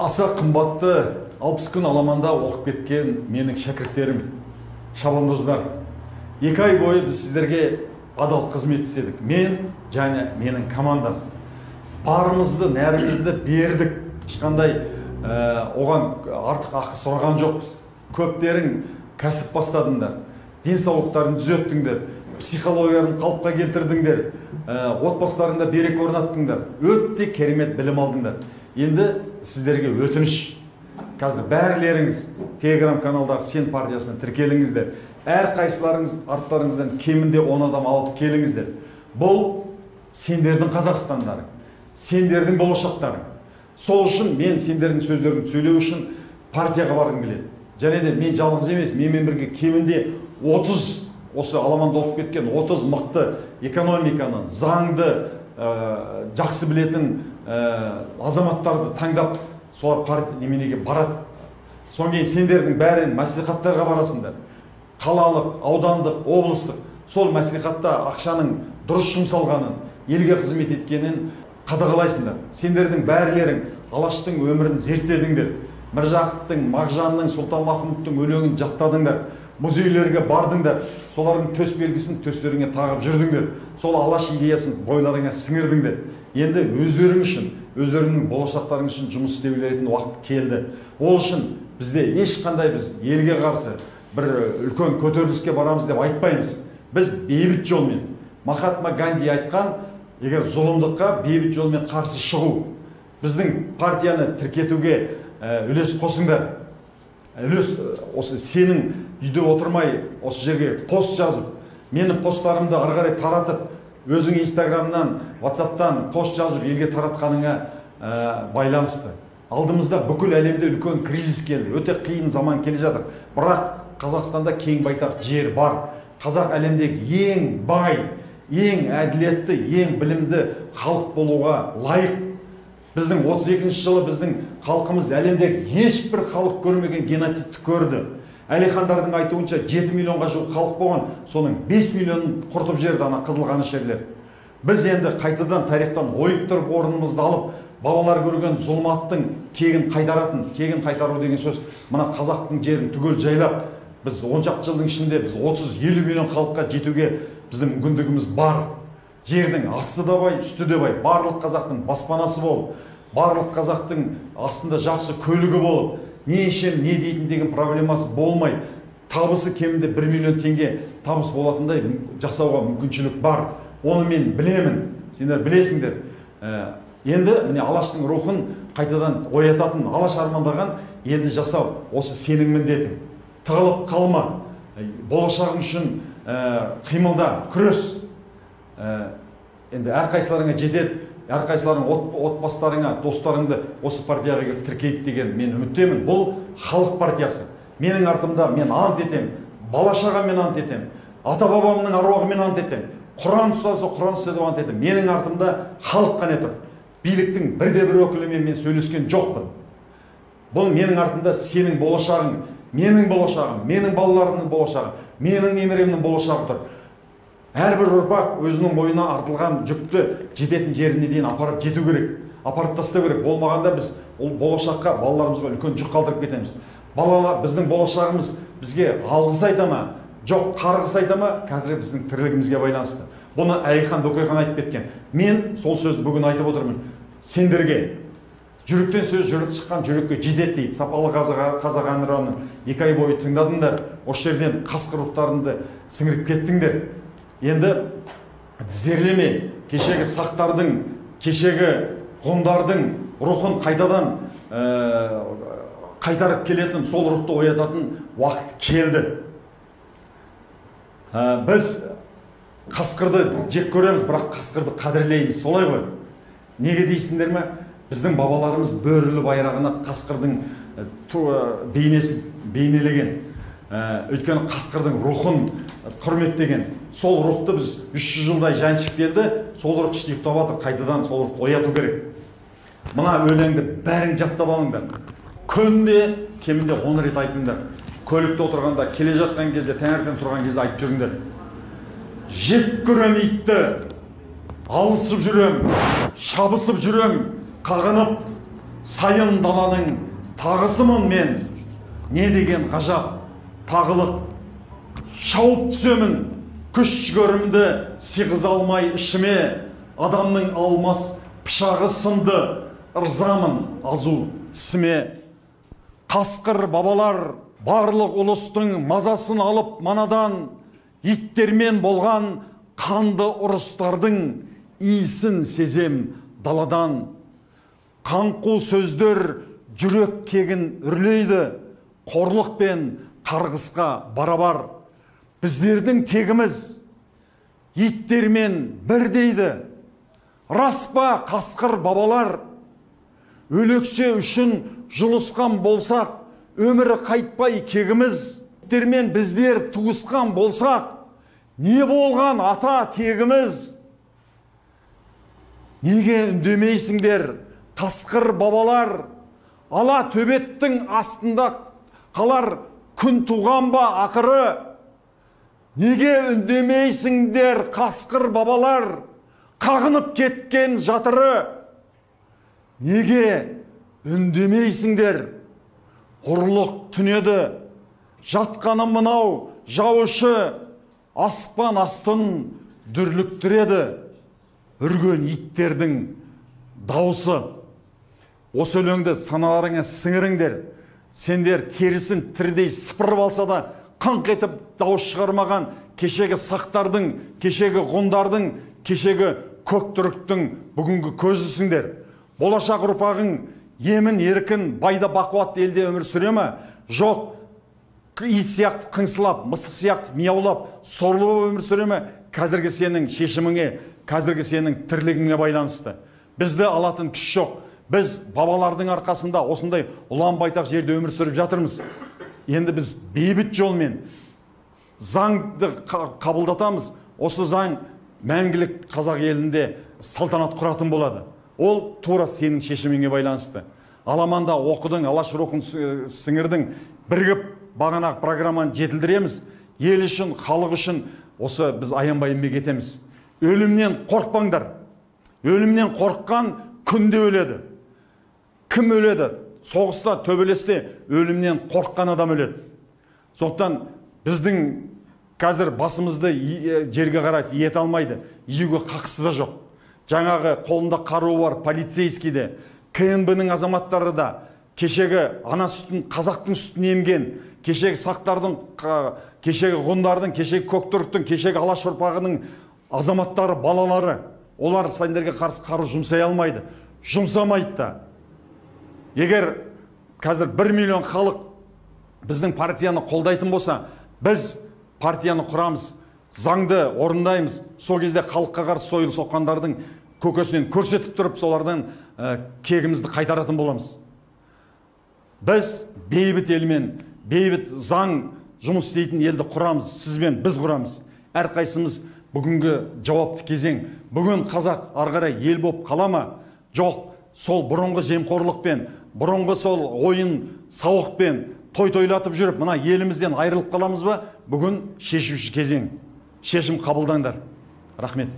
Аса қымбатты 60 күн аламанда оқып кеткен менің шәкірттерім, шабандоздар. 2 ай бойы біз сіздерге адал қызмет істедік. Мен және менің командам. Барымызды, нәрімізді бердік. Ешқандай оған артық ақы сұраған жоқпыз. Көптерің кәсіп бастадыңдар, денсаулықтарын түзеттіңдер, психологияны қалыпқа келтірдіңдер, отбасыларында береке орнаттыңдар, өте керемет білім алдыңдар. Енді сіздерге өтініш. Қазір бәрлеріңіз Telegram каналдағы Сен партиясына тіркеліңіздер. Әр қайсыларыңыз арттарыңыздан кемінде 10 адам алып келіңіздер. Бұл сендердің Қазақстандарың, сендердің болашақтарың. Сол үшін мен сендердің сөздерін сөйлеу үшін партияға барғым келеді. Және де мен жалғыз емес, менімен бірге кемінде 30 осы аламанда оқып кеткен 30 мықты экономиканы, заңды, жақсы білетін азаматтарды таңдап солар партия неменеге барады. Содан кейін сендердің бәрін мәслихаттарға барасыңдар. Қалалық, аудандық, облыстық. Сол мәслихатта ақшаның дұрыс жұмсалғанын, елге қызмет еткенін қадағалайсыңдар. Сендердің бәрлерің Алаштың өмірін зерттедіңдер. Міржақыптың, Мағжанның, Сұлтанмахмұттың өлеңін жаттадыңдар. Музейлерге бардыңдар. Солардың төс белгісін төстеріңе тағып жүрдіңдер. Сол Алаш идеясын бойларыңа сіңірдіңдер. Енді өздерің үшін, өздерінің болашақтарың үшін жұмыс істеулеретін уақыт келді. Ол үшін бізде ешқандай біз елге қарсы бір үлкен көтеріліске барамыз деп айтпаймыз. Біз бейбіт жолмен, Махатма Ганди айтқан, егер зұлымдыққа бейбіт жолмен қарсы шығу. Біздің партияны тіркетуге үлес қосыңдар. Үлес осы сенің үйде отырмай осы жерге пост жазып, менің посттарымды ары қарай таратып, өзің Инстаграмнан, WhatsApp'тан пост жазып елге таратқаныңа байланысты. Алдымызда бүкіл әлемде үлкен кризис келді. Өте қиын заман келе жатыр. Бірақ Қазақстанда кең байтақ жер бар. Қазақ әлемдегі ең бай, ең әділетті, ең білімді халық болуға лайық. Біздің 32-ші жылы біздің халқымыз әлемдегі ешбір халық көрмеген геноцидті көрді. Әлихандардың айтуынша 7 миллионға жуық халық болған, соның 5 миллионын құртып жіберді ана қызыл қанішерлер. Біз енді қайтадан тарихтан ойып тұрып орнымызды алып, бабалар көрген зұлматтың кегін қайтаратын, кегін қайтару деген сөз, мына қазақтың жерін түгел жайлап, біз 10 жылдың ішінде біз 30-50 миллион халыққа жетуге біздің мүмкіндігіміз бар. Жердің асты да бай, үсті де бай. Барлық қазақтың баспанасы болып, барлық қазақтың астында жақсы көлігі болып, не ішем, не дейтін деген проблемасы болмай, табысы кемінде 1 миллион теңге табыс болатындай жасауға мүмкіншілік бар. Оны мен білемін, сендер білесіңдер. Енді міне Алаштың рухын қайтадан оятатын, Алаш армандаған елді жасау, осы сенің міндетің. Тығылып қалма, болашағың үшін қимылда, күрес. Енді әрқайсыларыңа жетеді, әрқайсыларың отбастарыңа, достарыңды осы партияға келіп тіркейді деген мен үміттемін. Бұл халық партиясы. Менің артымда мен ант етем, балашаға мен ант етем, ата-бабамның аруағы мен ант етем, Құран ұстаса Құран ұстады ант етем. Менің артымда халық қане тұр. Биліктің бірде-бір өкілімен мен сөйлескен жоқпын. Бұл менің артымда сенің болашағың, менің болашағым, менің балаларымның болашағы, менің немеремнің болашағы тұр. Әрбір ұрпақ өзінің мойнына артылған жүкті жететін жеріне дейін апарып жету керек, апарып тастау керек. Болмағанда біз ол болашаққа балаларымызға үлкен жүк қалдырып кетеміз. Балалар, біздің болашағымыз бізге алғыс айта ма, жоқ қарғыс айта ма, қазір біздің тірлігімізге байланысты. Бұны Әлихан Бөкейхан айтып кеткен. Мен сол сөзді бүгін айтып отырмын. Сендерге жүректен сөз жүрек шыққан жүрекке жетеді дейді. Сапалы қазақ әнұранын 2 ай бойы тыңдадыңдар. Осы жерден қасқыр рухтарыңды сіңіріп кеттіңдер. Енді тізерлеме, кешегі сақтардың, кешегі ғұндардың рухын қайтадан қайтарып келетін, сол рухты оятатын уақыт келді. Біз қасқырды жек көреміз, бірақ қасқырды қадірлейміз, солай ғой. Неге дейсіңдер ме? Біздің бабаларымыз бөрілі байрағына қасқырдың бейнесін бейнелеген. Өйткені қасқырдың рухын құрметтеген. Сол рухты біз 300 жылдай жаншып келді, сол рух іште ұйықтап жатыр, қайтадан сол рухты ояту керек. Мына өлеңді бәрің жаттап алыңдар. Күнде кемінде 10 рет айтыңдар. Көлікте отырғанда, келе жатқан кезде, таңертең тұрған кезде айтып жүріңдер. Жек көрем итті, алысып жүрем, шабысып жүрем, қағынып, сайын даланың тағысымын мен, не деген ғажап тағылық. Шауып түсемін, күш жігерімді сыйғыза алмай ішіме, адамның алмас пышағы сынды, ырзамын азу тісіме. Қасқыр бабалар барлық ұлыстың мазасын алып манадан, иттермен болған қанды ұрыстардың иісін сезем даладан. Қаңқу сөздер жүрек кегін үрлейді, қорлық пен қарғысқа барабар. Біздердің тегіміз иттермен бір дейді. Рас па қасқыр бабалар? Өлексе үшін жұлысқан болсақ, өмірі қайтпай кегіміз. Иттермен біздер туысқан болсақ, не болған ата тегіміз? Неге үндемейсіңдер қасқыр бабалар? Ала төбеттің астында қалар күн туған ба ақыры? Неге үндемейсіңдер қасқыр бабалар? Қағынып кеткен жатыры? Неге үндемейсіңдер? Ұрлық түнеді, жатқаны мынау жауышы, аспан астын дүрліктіреді үрген иттердің дауысы. Осы өлеңді саналарыңа сіңіріңдер. Сендер терісін тірідей сыпырып алса да, қаңқ етіп дауыс шығармаған кешегі сақтардың, кешегі ғұндардың, кешегі көктүріктің бүгінгі көзісіңдер. Болашақ ұрпағың емін еркін байда бақуатты елде өмір сүре ме? Жоқ. Ит сияқты қыңсылап, мысық сияқты мияулап, сорлы өмір сүре ме? Қазіргі сенің шешіміңе, қазіргі сенің тірлігіңе байланысты. Бізді алатын күш жоқ. Біз бабалардың арқасында осындай ұлан байтақ жерде өмір сүріп жатырмыз. Енді біз бейбіт жолмен заңды қабылдатамыз. Осы заң мәңгілік қазақ елінде салтанат құратын болады. Ол тура сенің шешіміңе байланысты. Аламанда оқыдың, алаш рухын сіңірдің, бірігіп бағанағы программаны жетілдіреміз. Ел үшін, халық үшін осы біз аянбай еңбек етеміз. Өлімнен қорықпаңдар. Өлімнен қорыққан күнде өледі. Кім өледі? Соғыста, төбелесте өлімнен қорыққан адам өледі. Сондықтан біздің қазір басымызды жерге қарайды, ете алмайды. Июге қақысы да жоқ. Жаңағы қолында қаруы бар полицейскийде, КНБ-нің азаматтары да кешегі ана сүтін, қазақтың сүтін емген, кешегі сақтардың, кешегі ғұндардың, кешегі көктүріктің, кешегі алаш ұрпағының азаматтары, балалары, олар сендерге қарсы қару жұмсай алмайды. Жұмсамайды да. Егер қазір 1 миллион халық біздің партияны қолдайтын болса, біз партияны құрамыз, заңды орындаймыз. Сол кезде халыққа қарсы сойыл соққандардың көкесінен көрсетіп тұрып, солардан кегімізді қайтаратын боламыз. Біз бейбіт елмен, бейбіт заң жұмыс істейтін елді құрамыз, сізбен біз құрамыз. Әрқайсымыз бүгінгі жауапты кезең. Бүгін қазақ арғарай ел боп қала ма? Жоқ, сол бұрынғы жемқорлықпен, бұрынғы сол ойын сауықпен той-тойлатып жүріп, мына елімізден айырылып қаламыз ба? Бүгін шешуші кезең. Шешім қабылдаңдар. Рахмет.